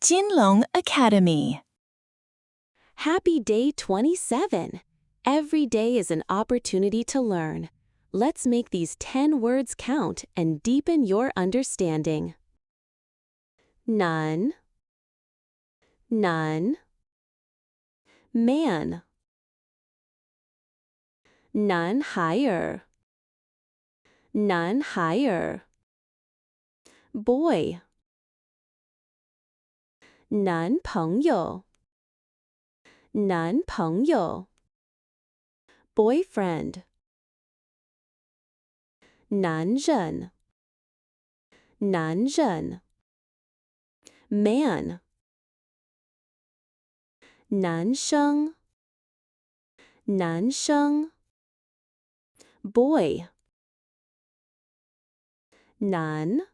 Jinlong Academy. Happy day 27. Every day is an opportunity to learn. Let's make these 10 words count and deepen your understanding. None, none, man, none háir, none háir, boy, none 朋友, none 朋友, boyfriend, 男人,男人, man, 男生, 男生, boy, 男,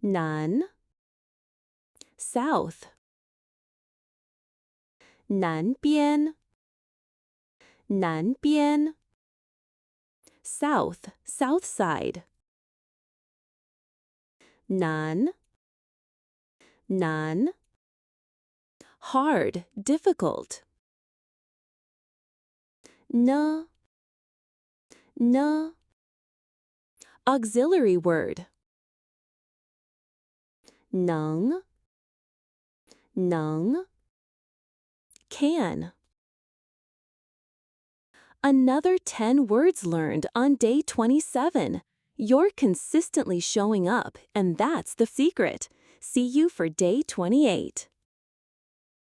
男, south, 南边, 南边, south, south side, 难, 难, hard, difficult, 呢, 呢, auxiliary word, 能, 能, can. Another 10 words learned on day 27. You're consistently showing up, and that's the secret. See you for day 28.